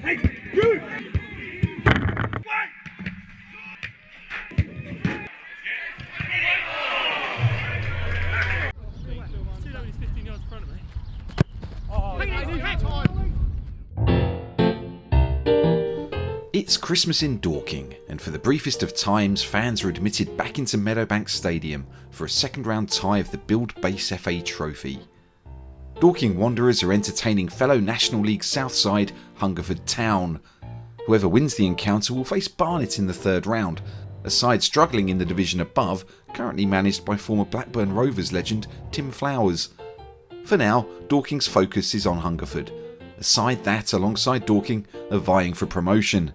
It's Christmas in Dorking, and for the briefest of times, fans are admitted back into Meadowbank Stadium for a second round tie of the Build Base FA Trophy. Dorking Wanderers are entertaining fellow National League South side Hungerford Town. Whoever wins the encounter will face Barnet in the third round, a side struggling in the division above, currently managed by former Blackburn Rovers legend Tim Flowers. For now, Dorking's focus is on Hungerford, a side that, alongside Dorking, are vying for promotion.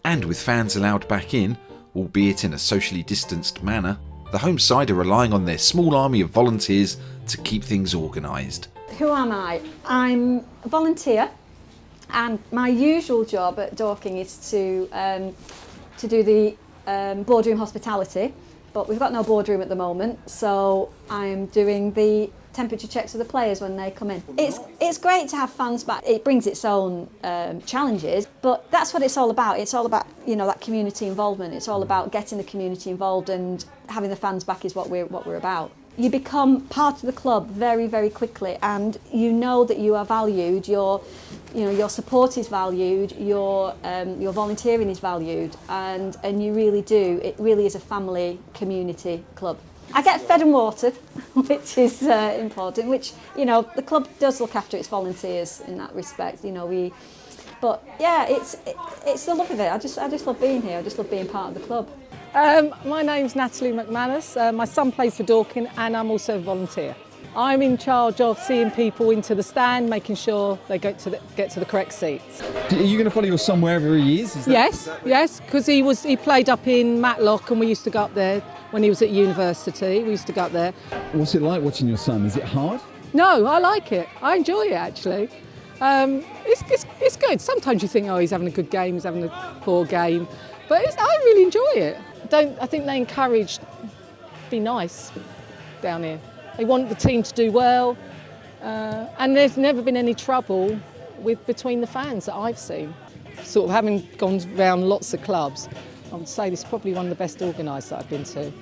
And with fans allowed back in, albeit in a socially distanced manner, the home side are relying on their small army of volunteers to keep things organised. Who am I? I'm a volunteer, and my usual job at Dorking is to do the boardroom hospitality, but we've got no boardroom at the moment, so I'm doing the temperature checks of the players when they come in. It's great to have fans back. It brings its own challenges, but that's what it's all about. It's all about, you know, that community involvement. It's all about getting the community involved, and having the fans back is what we're about. You become part of the club very, very quickly, and you know that you are valued. Your support is valued. Your volunteering is valued, and you really do. It really is a family community club. I get fed and watered, which is important, which, you know, the club does look after its volunteers in that respect, you know. But yeah, it's the love of it. I just love being here. I just love being part of the club. My name's Natalie McManus. My son plays for Dorking, and I'm also a volunteer. I'm in charge of seeing people into the stand, making sure they get to the correct seats. Are you going to follow your son wherever he is? Yes, because he played up in Matlock, and we used to go up there when he was at university. We used to go up there. What's it like watching your son? Is it hard? No, I like it. I enjoy it, actually. It's good. Sometimes you think, oh, he's having a good game, he's having a poor game, but I really enjoy it. I think they encourage, be nice down here. They want the team to do well, and there's never been any trouble between the fans that I've seen. Sort of having gone around lots of clubs, I would say this is probably one of the best organised that I've been to.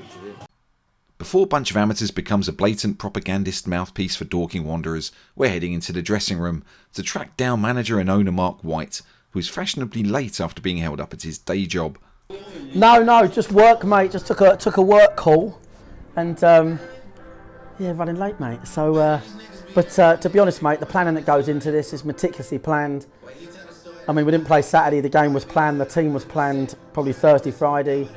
Before Bunch of Amateurs becomes a blatant propagandist mouthpiece for Dorking Wanderers, we're heading into the dressing room to track down manager and owner Marc White, who is fashionably late after being held up at his day job. No, just work, mate. Just took a work call, and running late, mate. So, but to be honest, mate, the planning that goes into this is meticulously planned. I mean, we didn't play Saturday. The game was planned. The team was planned. Probably Thursday, Friday.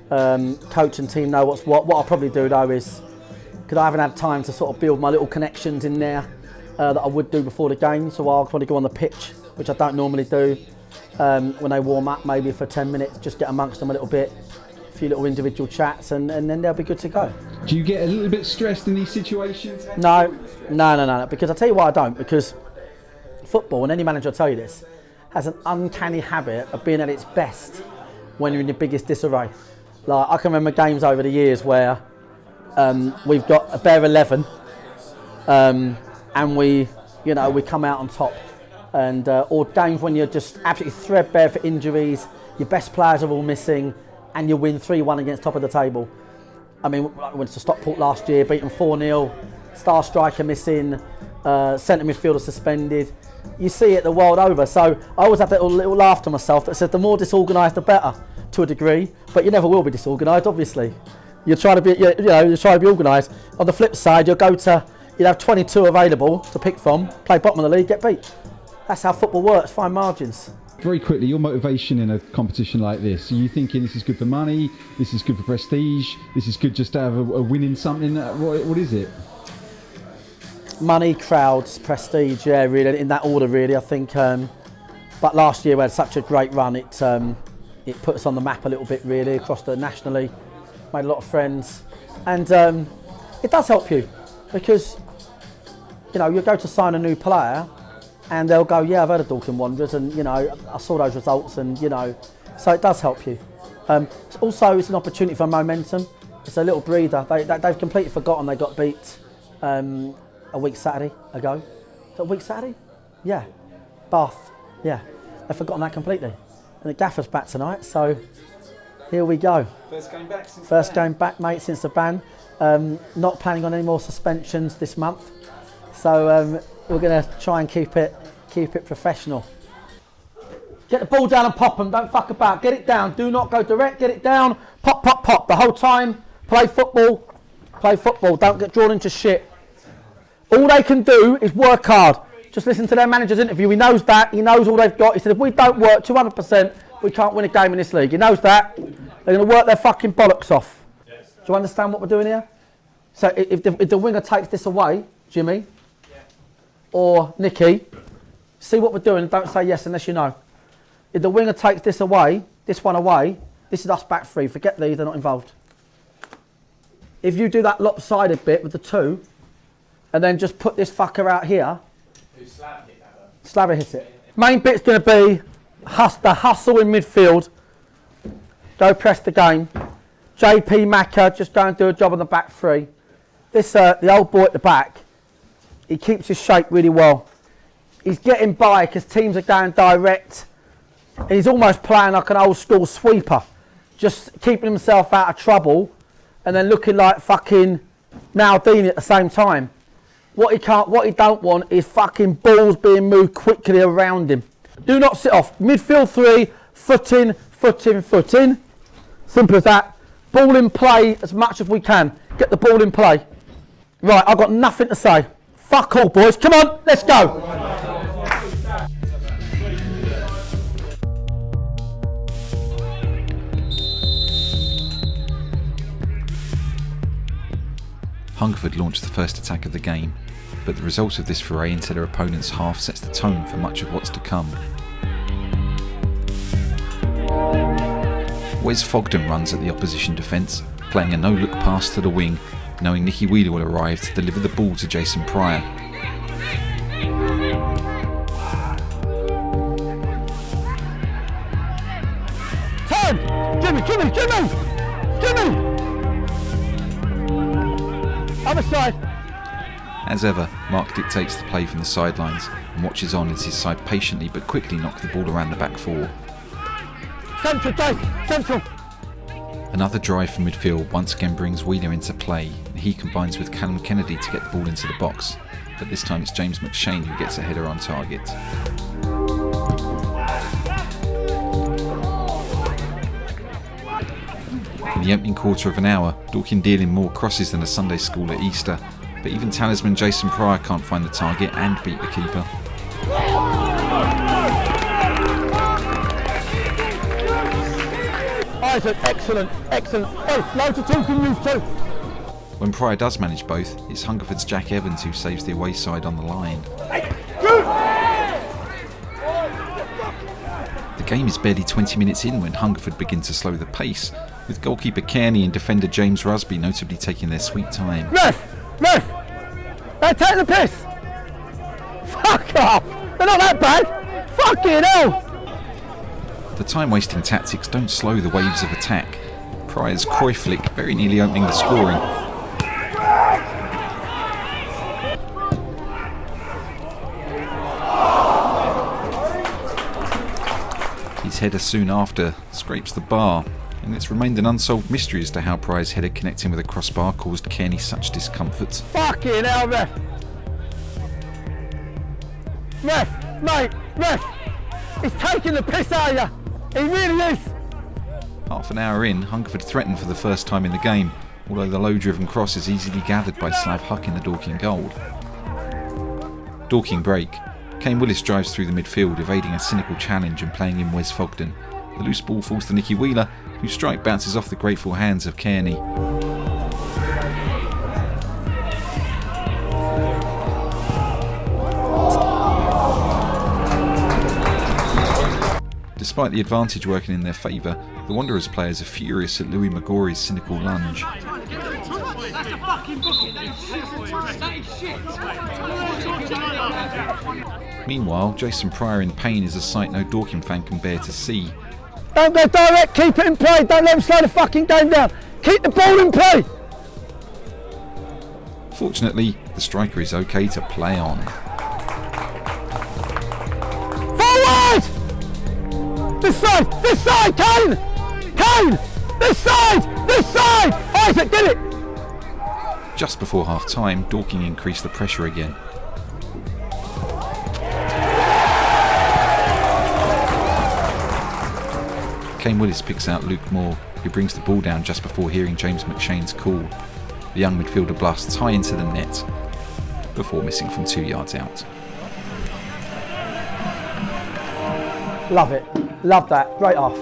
Coach and team know what's what. What I'll probably do though is, because I haven't had time to sort of build my little connections in there that I would do before the game. So I'll probably go on the pitch, which I don't normally do. When they warm up, maybe for 10 minutes, just get amongst them a little bit, a few little individual chats, and then they'll be good to go. Do you get a little bit stressed in these situations? No, because I'll tell you why I don't, because football, and any manager will tell you this, has an uncanny habit of being at its best when you're in your biggest disarray. Like, I can remember games over the years where we've got a bare 11 and we come out on top. And or games when you're just absolutely threadbare for injuries, your best players are all missing, and you win 3-1 against top of the table. I mean, I went to Stockport last year, beaten 4-0, star striker missing, centre midfielder suspended. You see it the world over. So I always have that little laugh to myself that says the more disorganised the better, to a degree. But you never will be disorganised, obviously. You're trying to be, you're trying to be organised. On the flip side, you'll have 22 available to pick from, play bottom of the league, get beat. That's how football works, fine margins. Very quickly, your motivation in a competition like this, are you thinking this is good for money, this is good for prestige, this is good just to have a win in something? What is it? Money, crowds, prestige, yeah, really, in that order, really, I think. But last year we had such a great run, it put us on the map a little bit, really, across the nationally, made a lot of friends. And it does help you, because, you go to sign a new player, and they'll go, yeah, I've heard of Dorking Wanderers, and I saw those results, and so it does help you. Also, it's an opportunity for momentum. It's a little breather. They've completely forgotten they got beat a week Saturday ago. A week Saturday? Yeah. Bath. Yeah. They've forgotten that completely. And the gaffer's back tonight, so here we go. First game back since First game back, mate, since the ban. Not planning on any more suspensions this month, so we're going to try and keep it professional. Get the ball down and pop them. Don't fuck about. Get it down. Do not go direct. Get it down. Pop, pop, pop. The whole time. Play football. Play football. Don't get drawn into shit. All they can do is work hard. Just listen to their manager's interview. He knows that. He knows all they've got. He said, if we don't work 200%, we can't win a game in this league. He knows that. They're going to work their fucking bollocks off. Yes. Do you understand what we're doing here? So if the winger takes this away, Jimmy, or Nicky, see what we're doing and don't say yes unless you know. If the winger takes this away, this one away, this is us back three. Forget these, they're not involved. If you do that lopsided bit with the two, and then just put this fucker out here. Who's Slab hit that? Slabber hit it. Main bit's going to be the hustle in midfield. Go press the game. JP Macca, just go and do a job on the back three. This, the old boy at the back, he keeps his shape really well. He's getting by because teams are going direct. And he's almost playing like an old school sweeper. Just keeping himself out of trouble and then looking like fucking Maldini at the same time. What he don't want is fucking balls being moved quickly around him. Do not sit off. Midfield three, foot in, foot in, foot in. Simple as that. Ball in play as much as we can. Get the ball in play. Right, I've got nothing to say. Fuck all, boys. Come on, let's go. Hungerford launched the first attack of the game, but the result of this foray into their opponent's half sets the tone for much of what's to come. Wes Fogden runs at the opposition defence, playing a no-look pass to the wing, knowing Nicky Wheeler will arrive to deliver the ball to Jason Pryor. Turn! Jimmy, Jimmy, Jimmy! Jimmy! Other side. As ever, Marc dictates the play from the sidelines and watches on as his side patiently but quickly knock the ball around the back four. Central, Dave! Central! Another drive from midfield once again brings Wheeler into play, and he combines with Callum Kennedy to get the ball into the box, but this time it's James McShane who gets a header on target. In the opening quarter of an hour, Dorking dealing more crosses than a Sunday school at Easter, but even talisman Jason Pryor can't find the target and beat the keeper. Isaac, excellent, excellent. Oh, loads of talking news too. When Pryor does manage both, it's Hungerford's Jack Evans who saves the away side on the line. The game is barely 20 minutes in when Hungerford begin to slow the pace, with goalkeeper Kearney and defender James Rusby notably taking their sweet time. Ref! Ref! They're taking the piss! Fuck off! They're not that bad! Fucking hell! The time-wasting tactics don't slow the waves of attack. Pryor's Cruyff flick very nearly opening the scoring. His header soon after scrapes the bar, and it's remained an unsolved mystery as to how Pryor's header connecting with a crossbar caused Kearney such discomfort. Fucking hell, ref! Ref! Mate! Ref! He's taking the piss out of you! He really is! Half an hour in, Hungerford threatened for the first time in the game, although the low-driven cross is easily gathered by Slav Huck in the Dorking goal. Dorking break. Kane Willis drives through the midfield, evading a cynical challenge and playing in Wes Fogden. The loose ball falls to Nicky Wheeler, whose strike bounces off the grateful hands of Kearney. Despite the advantage working in their favour, the Wanderers players are furious at Louis Magore's cynical lunge. Meanwhile, Jason Pryor in pain is a sight no Dorking fan can bear to see. Don't go direct, keep it in play, don't let him slow the fucking game down. Keep the ball in play! Fortunately, the striker is okay to play on. Forward! This side, Kane! Kane! This side! Isaac, get it! Just before half-time, Dorking increased the pressure again. Kane Willis picks out Luke Moore, who brings the ball down just before hearing James McShane's call. The young midfielder blasts high into the net, before missing from 2 yards out. Love it. Love that. Great off.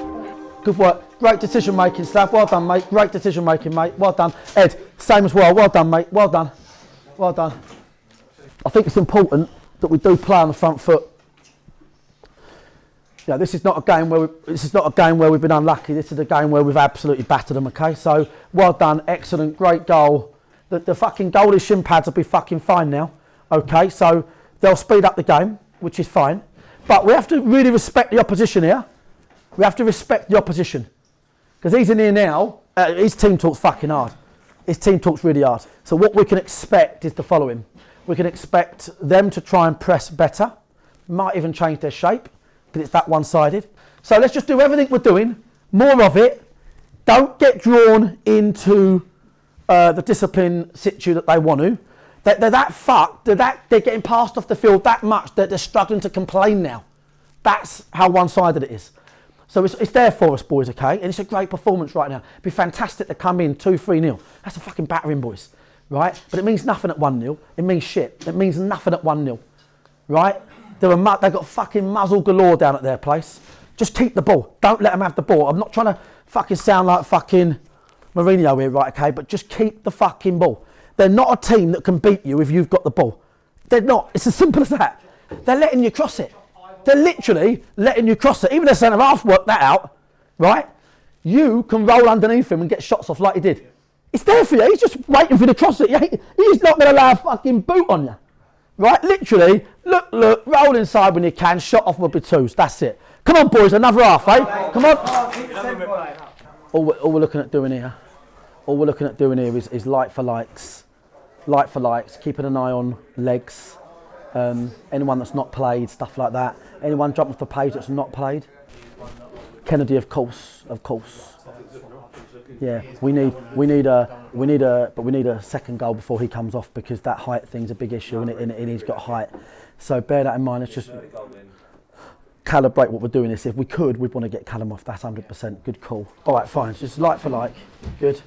Good work. Great decision making, Slav. Well done, mate. Great decision making, mate. Well done. Ed, same as well. Well done, mate. Well done. Well done. I think it's important that we do play on the front foot. Yeah, this is not a game where we've been unlucky. This is a game where we've absolutely battered them. Okay, so well done, excellent, great goal. The fucking goalie shin pads will be fucking fine now. Okay, so they'll speed up the game, which is fine. But we have to really respect the opposition here. We have to respect the opposition because he's in here now. His team talks fucking hard. His team talks really hard. So what we can expect is the following: we can expect them to try and press better. Might even change their shape. It's that one-sided. So let's just do everything we're doing, more of it. Don't get drawn into the discipline situ that they want to. They're that fucked. They're getting passed off the field that much that they're struggling to complain now. That's how one-sided it is. So it's there for us, boys, okay? And it's a great performance right now. It'd be fantastic to come in 2-3-0. That's a fucking battering, boys, right? But it means nothing at 1-0. It means shit. It means nothing at 1-0, right? They've got fucking muzzle galore down at their place. Just keep the ball. Don't let them have the ball. I'm not trying to fucking sound like fucking Mourinho here, right, okay? But just keep the fucking ball. They're not a team that can beat you if you've got the ball. They're not. It's as simple as that. They're letting you cross it. They're literally letting you cross it. Even their centre-half worked that out, right? You can roll underneath him and get shots off like he did. It's there for you. He's just waiting for you to cross it. He's not going to allow a fucking boot on you. Right, literally, look, roll inside when you can, shot off will be twos, that's it. Come on, boys, another half, eh? Come on. All we're looking at doing here is like for likes, keeping an eye on legs, anyone that's not played, stuff like that. Anyone jumping off the page that's not played. Kennedy, of course. Yeah, we need a second goal before he comes off because that height thing's a big issue and he's got height. So bear that in mind. Let's just calibrate what we're doing. If we could, we'd want to get Callum off. That's 100%. Good call. All right, fine. Just like for like. Good.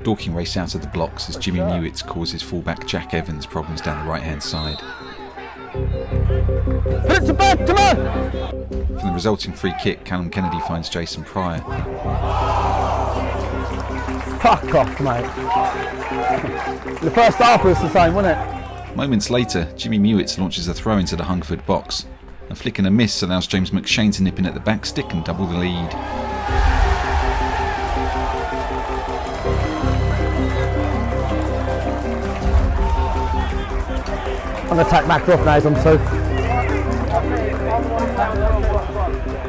Dorking race out of the blocks as Jimmy Mewett causes fullback Jack Evans problems down the right-hand side. Put it to bed, come on! From the resulting free kick, Callum Kennedy finds Jason Pryor. Fuck off, mate. The first half was the same, wasn't it? Moments later, Jimmy Mewett launches a throw into the Hungerford box. A flick and a miss allows James McShane to nip in at the back stick and double the lead. I'm going to take Mac off now, he's on 2.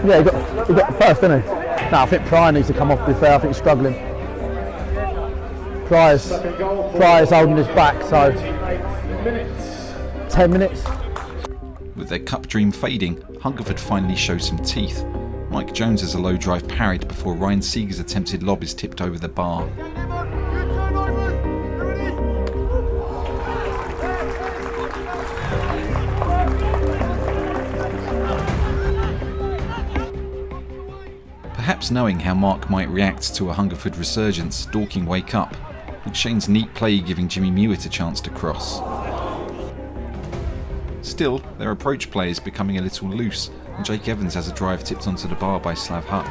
Yeah, he got the first, didn't he? No, I think Pryor needs to come off, to be fair. I think he's struggling. Pryor's holding his back, so 10 minutes. With their cup dream fading, Hungerford finally shows some teeth. Mike Jones has a low drive parried before Ryan Seeger's attempted lob is tipped over the bar. Perhaps knowing how Marc might react to a Hungerford resurgence, Dorking wake up, McShane's neat play giving Jimmy Mewett a chance to cross. Still, their approach play is becoming a little loose, and Jake Evans has a drive tipped onto the bar by Slav Huck.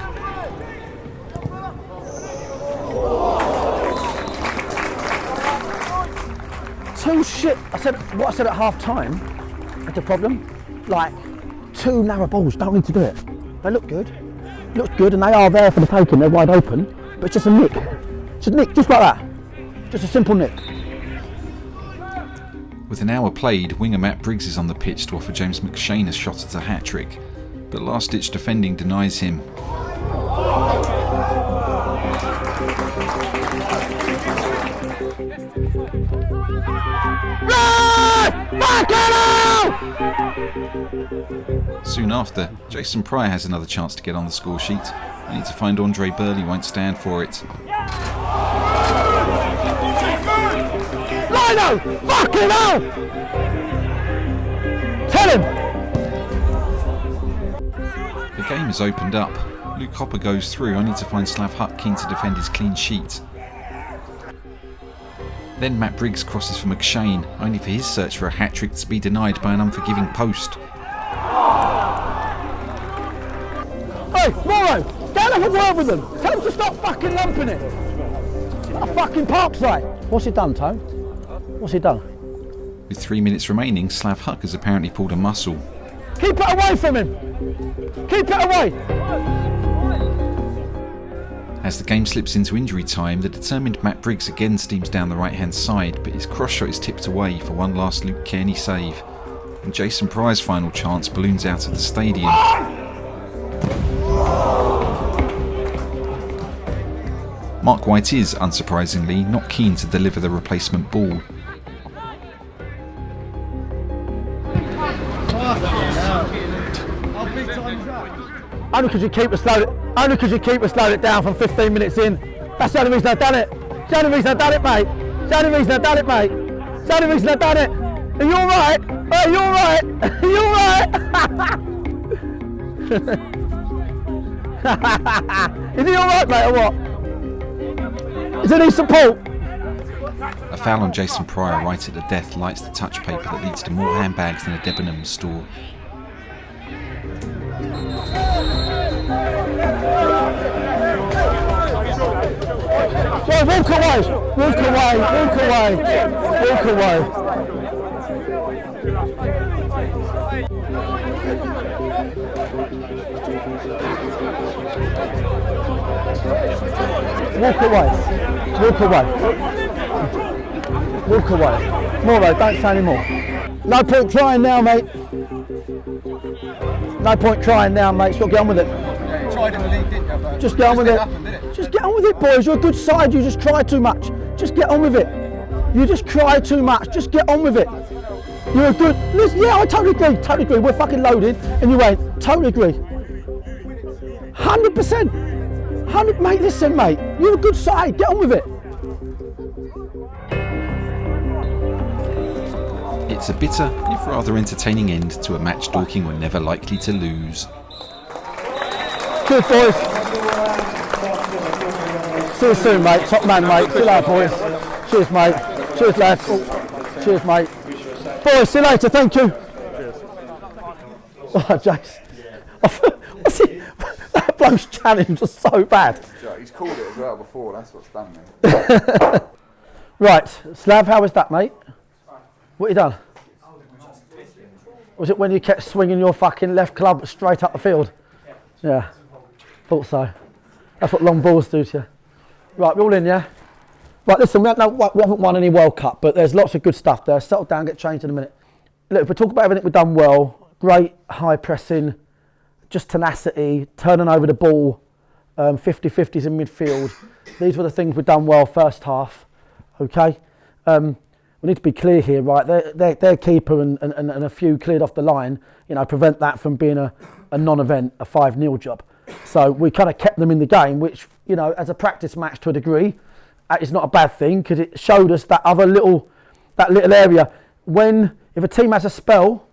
Two shit. What I said at half time, that's the problem. Like, 2 narrow balls, don't need to do it. They look good. Looks good, and they are there for the taking. They're wide open, but it's just a nick. Just a nick, just like that. Just a simple nick. With an hour played, winger Matt Briggs is on the pitch to offer James McShane a shot at a hat-trick, but last-ditch defending denies him. Soon after, Jason Pryor has another chance to get on the score sheet, only to find Andre Burley won't stand for it. Lino! Fucking hell! Tell him! The game has opened up. Luke Hopper goes through, only to find Slav Huck keen to defend his clean sheet. Then Matt Briggs crosses for McShane, only for his search for a hat-trick to be denied by an unforgiving post. Hey, Morrow! Go and have a word with them! Tell them to stop fucking lumping it! A fucking parkside! What's he done, Tone? What's he done? With 3 minutes remaining, Slav Huck has apparently pulled a muscle. Keep it away from him! Keep it away! As the game slips into injury time, the determined Matt Briggs again steams down the right-hand side, but his cross shot is tipped away for one last Luke Kearney save. And Jason Pryor's final chance balloons out of the stadium. Marc White is, unsurprisingly, not keen to deliver the replacement ball. Only because you keep us slowed it down from 15 minutes in. That's the only reason I've done it. It's the only reason I've done it, mate. It's the only reason I've done it, mate. It's the only reason I've done it. Are you alright? Are you alright? Are you alright? Is he alright, mate, or what? Is there any support? A foul on Jason Pryor right at the death lights the touch paper that leads to more handbags than a Debenhams store. So walk away, walk away, walk away, walk away. Walk away, walk away, walk away. Morrow, don't say any more. No point trying now, mate. No point trying now, mate. So get on with it. Tried in the league, didn't you? But Just get on with it. happened, didn't it? Just get on with it, boys. You're a good side. You just try too much. Just get on with it. You just cry too much. Just get on with it. You're a good. Listen, yeah, I totally agree. Totally agree. We're fucking loaded, and you ain't. Totally agree. 100%. 100. Mate, listen, mate. You're a good side. Get on with it. It's a bitter, if rather entertaining end to a match Dorking were never likely to lose. Cheers, boys. See you soon, mate. Top man, mate. See you later, boys. Cheers, mate. Cheers, lads. Cheers, mate. Boys, see you later. Thank you. Cheers. Oh, Jace. What's he? That bloke's challenge was so bad. He's called it as well before. That's what's done me. Right, Slav, how was that, mate? What you done? Was it when you kept swinging your fucking left club straight up the field? Yeah, thought so. That's what long balls do to you. Right, we're all in, yeah? Right, listen, we haven't won any World Cup, but there's lots of good stuff there. Settle down, get changed in a minute. Look, if we talk about everything we've done well, great high pressing, just tenacity, turning over the ball, 50-50s in midfield. These were the things we've done well first half, okay? We need to be clear here, right? Their keeper and a few cleared off the line, you know, prevent that from being a non-event, a 5-0 job. So we kind of kept them in the game, which, you know, as a practice match to a degree, is not a bad thing because it showed us that little area. If a team has a spell,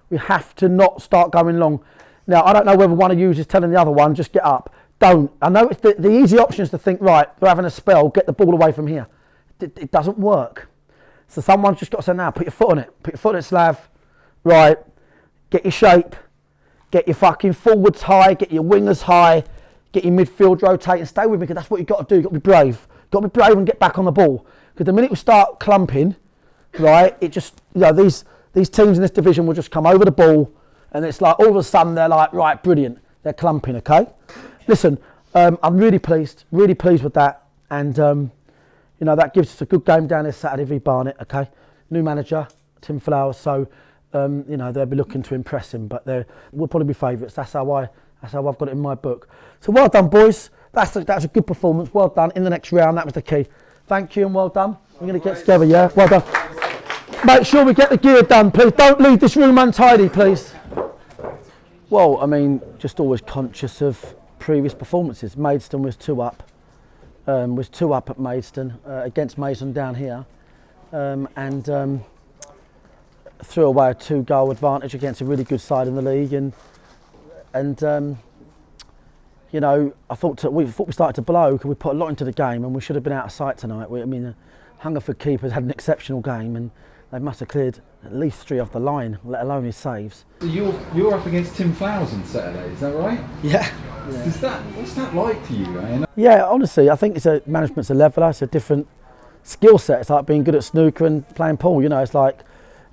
we have to not start going long. Now, I don't know whether one of you is telling the other one, just get up. Don't. I know it's the easy option is to think, right, we're having a spell, get the ball away from here. It doesn't work. So someone's just got to say, now, put your foot on it. Put your foot on it, Slav. Right. Get your shape. Get your fucking forwards high. Get your wingers high. Get your midfield rotating. Stay with me because that's what you've got to do. You've got to be brave. You've got to be brave and get back on the ball. Because the minute we start clumping, right, it just, you know, these teams in this division will just come over the ball and it's like all of a sudden they're like, right, brilliant. They're clumping, okay? Listen, I'm really pleased with that. And, you know, that gives us a good game down this Saturday v Barnet, okay? New manager, Tim Flowers, so, you know, they'll be looking to impress him, but we'll probably be favourites. That's how I've got it in my book. So well done, boys. That's a good performance. Well done. In the next round, that was the key. Thank you and well done. We're going to get together, yeah? Well done. make sure we get the gear done, please. Don't leave this room untidy, please. Well, I mean, just always conscious of previous performances. Maidstone was 2 up. Was 2 up at Maidstone against Maidstone down here, and threw away a 2-goal advantage against a really good side in the league. And you know, I thought we started to blow because we put a lot into the game, and we should have been out of sight tonight. I mean, the Hungerford keepers had an exceptional game, and they must have cleared at least 3 off the line, let alone his saves. So you're up against Tim Flowers on Saturday, is that right? Yeah. What's that like to you, eh? Yeah, honestly, I think management's a leveller. It's a different skill set. It's like being good at snooker and playing pool. You know, it's like,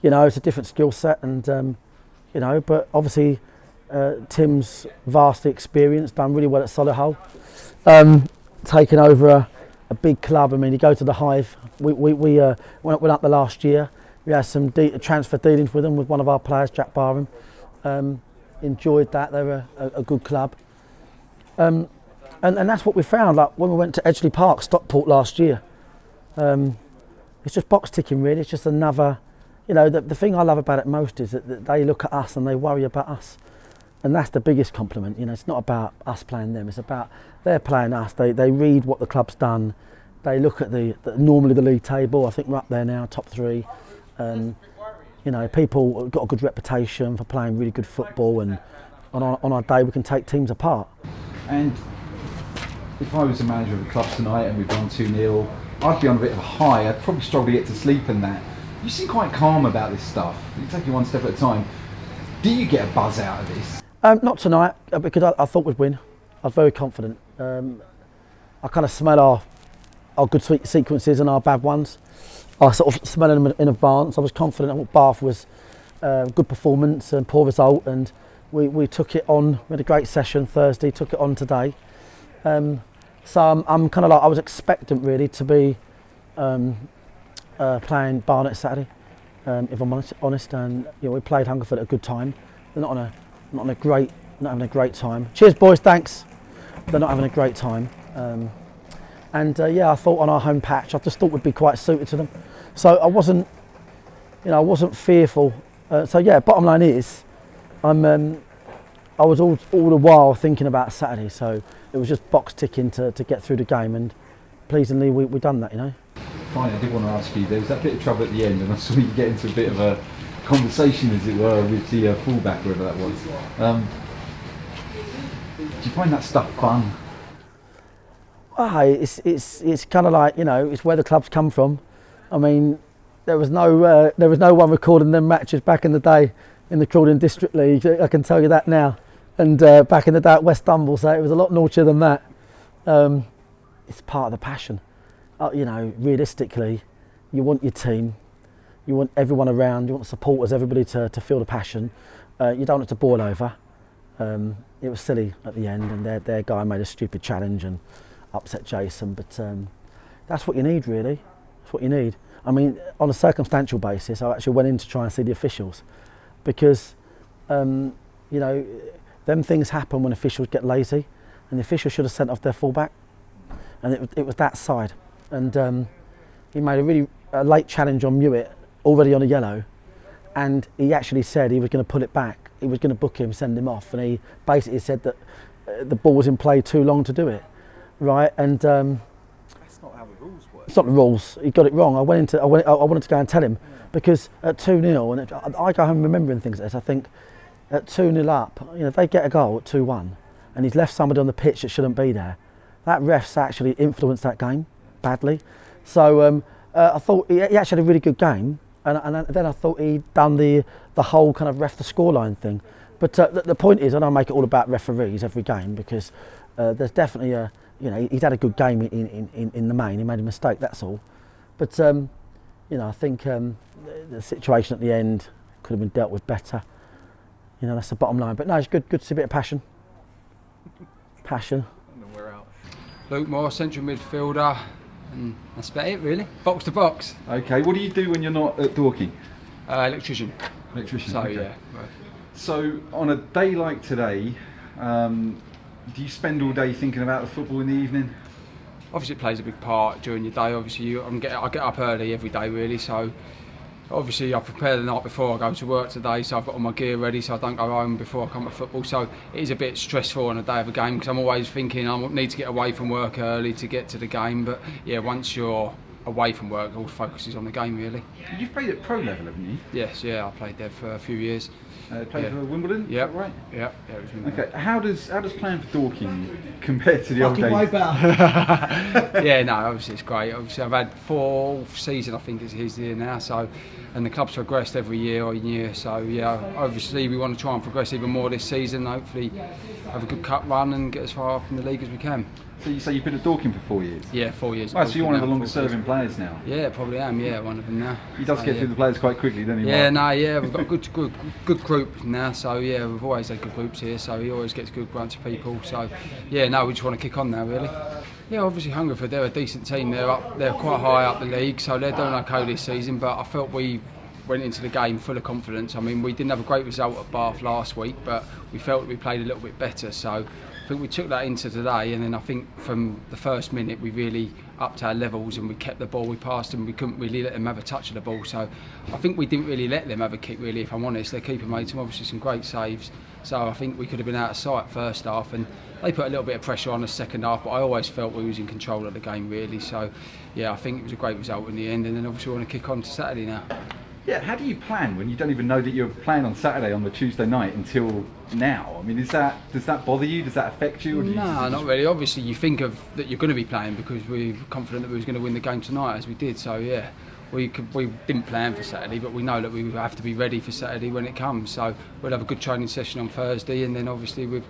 you know, it's a different skill set, and you know, but obviously Tim's vastly experienced, done really well at Solihull, taken over a big club. I mean, you go to the Hive. We went up the last year. We had some transfer dealings with them, with one of our players, Jack Barham. Enjoyed that. They were a good club. And that's what we found. Like when we went to Edgeley Park, Stockport last year. It's just box ticking, really. It's just another. You know, the thing I love about it most is that they look at us and they worry about us. And that's the biggest compliment. You know, it's not about us playing them, it's about they're playing us. They read what the club's done. They look at normally the league table. I think we're up there now, top 3. You know, people have got a good reputation for playing really good football, and on our day we can take teams apart. And if I was a manager of the club tonight and we've gone 2-0, I'd be on a bit of a high. I'd probably struggle to get to sleep and that. You seem quite calm about this stuff. You take it one step at a time. Do you get a buzz out of this? Not tonight, because I thought we'd win. I was very confident. I kind of smell our good sequences and our bad ones. I sort of smell them in advance. I was confident. I thought Bath was good performance and poor result, and we took it on. We had a great session Thursday, took it on today. So I'm kind of like, I was expectant really to be playing Barnet Saturday, if I'm honest. And you know, we played Hungerford at a good time. They're not having a great time. Cheers, boys. Thanks. They're not having a great time. Yeah, I thought on our home patch, I just thought we'd be quite suited to them. So I wasn't fearful. So yeah, bottom line is, I was all the while thinking about Saturday. So it was just box ticking to get through the game, and pleasingly we done that, you know. Finally, I did want to ask you, there was that bit of trouble at the end, and I saw you get into a bit of a conversation, as it were, with the fullback, whoever that was. Do you find that stuff fun? It's kind of like, you know, it's where the clubs come from. I mean, there was no one recording them matches back in the day in the Crawley District League. I can tell you that now. And back in the day at West Dumble, so it was a lot naughtier than that. It's part of the passion. You know, realistically, you want your team, you want everyone around, you want the supporters, everybody to feel the passion. You don't want it to boil over. It was silly at the end, and their guy made a stupid challenge and upset Jason, but that's what you need, really. That's what you need. I mean, on a circumstantial basis, I actually went in to try and see the officials, because you know, them things happen when officials get lazy, and the officials should have sent off their fullback, and it was that side. And he made a really late challenge on Mewett, already on a yellow, and he actually said he was going to pull it back. He was going to book him, send him off, and he basically said that the ball was in play too long to do it, right? And that's not how the rules work. It's not the rules. He got it wrong. I wanted to go and tell him, because at 2-0, and I go home remembering things like this. I think at 2-0 up, you know, if they get a goal at 2-1, and he's left somebody on the pitch that shouldn't be there, that ref's actually influenced that game badly. So I thought he actually had a really good game, and then I thought he'd done the whole kind of ref the scoreline thing. But the point is, I don't make it all about referees every game, because there's definitely you know, he's had a good game in the main. He made a mistake, that's all. But you know, I think the situation at the end could have been dealt with better. You know, that's the bottom line. But no, it's good to see a bit of passion. Passion. And then we're out. Luke Moore, central midfielder, and that's about it really. Box to box. Okay, what do you do when you're not at Dorking? Electrician. Electrician. So okay. yeah. Right. So on a day like today, do you spend all day thinking about the football in the evening? Obviously it plays a big part during your day. Obviously I get up early every day really, so obviously I prepare the night before I go to work today, so I've got all my gear ready so I don't go home before I come to football. So it is a bit stressful on the day of a game because I'm always thinking I need to get away from work early to get to the game. But yeah, once you're away from work, all focus is on the game really. You've played at pro level, haven't you? Yes, yeah, I played there for a few years. Played for Wimbledon? Yep. Is that right? Yeah, it was Wimbledon. Okay, how does playing for Dorking compare to the old Fucking days? way better. Yeah, no, obviously it's great. Obviously I've had 4 season, I think it's his year now, so, and the club's progressed every year, so yeah, obviously we want to try and progress even more this season, hopefully have a good cup run and get as far up in the league as we can. So you say you've been at Dorking for 4 years? Yeah, 4 years. Wow, so you're one of the longest serving players now? Yeah, probably am, yeah, one of them now. He does get through the players quite quickly, doesn't he? Yeah, Mark? no, yeah, we've got a good group now, so yeah, we've always had good groups here, so he always gets a good bunch of people, so yeah, no, we just want to kick on now really. Yeah, obviously Hungerford, they're a decent team, they're quite high up the league, so they're doing okay this season, but I felt we went into the game full of confidence. I mean, we didn't have a great result at Bath last week, but we felt we played a little bit better, so I think we took that into today, and then I think from the first minute we really upped our levels and we kept the ball, we passed them, we couldn't really let them have a touch of the ball, so I think we didn't really let them have a kick really, if I'm honest. Their keeper made obviously some great saves, so I think we could have been out of sight first half, and they put a little bit of pressure on the second half, but I always felt we was in control of the game really, so yeah, I think it was a great result in the end, and then obviously we want to kick on to Saturday now. Yeah, how do you plan when you don't even know that you're playing on Saturday on the Tuesday night until now? I mean, does that bother you? Does that affect you? Or do you No, not really. Obviously, you think of that you're going to be playing because we're confident that we was going to win the game tonight, as we did. So yeah, we didn't plan for Saturday, but we know that we have to be ready for Saturday when it comes. So we'll have a good training session on Thursday, and then obviously it'll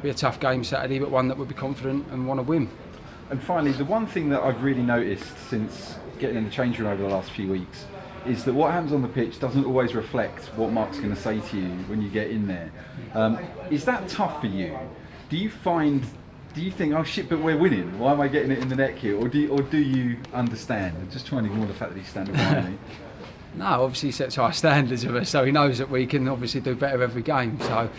be a tough game Saturday, but one that we'll be confident and want to win. And finally, the one thing that I've really noticed since getting in the change room over the last few weeks is that what happens on the pitch doesn't always reflect what Marc's going to say to you when you get in there. Is that tough for you? Do you think, oh shit, but we're winning, why am I getting it in the neck here? Or do you understand? I'm just trying to ignore the fact that he's standing behind me. No, obviously he sets high standards of us, so he knows that we can obviously do better every game. So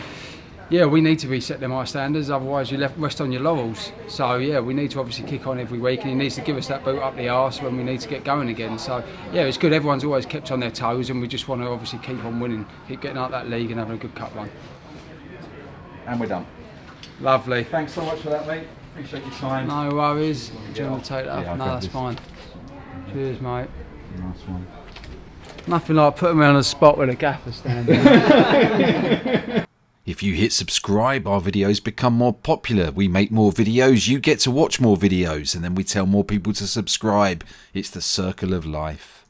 yeah, we need to be setting them high standards, otherwise you rest on your laurels. So yeah, we need to obviously kick on every week, and he needs to give us that boot up the arse when we need to get going again. So yeah, it's good, everyone's always kept on their toes, and we just want to obviously keep on winning, keep getting out that league and having a good cup run. And we're done. Lovely. Thanks so much for that, mate. Appreciate your time. No worries. Do you want to take that Yeah, off? No, that's fine. Cheers, mate. Nice one. Nothing like putting me on the spot with a gaffer standing. If you hit subscribe, our videos become more popular. We make more videos, you get to watch more videos, and then we tell more people to subscribe. It's the circle of life.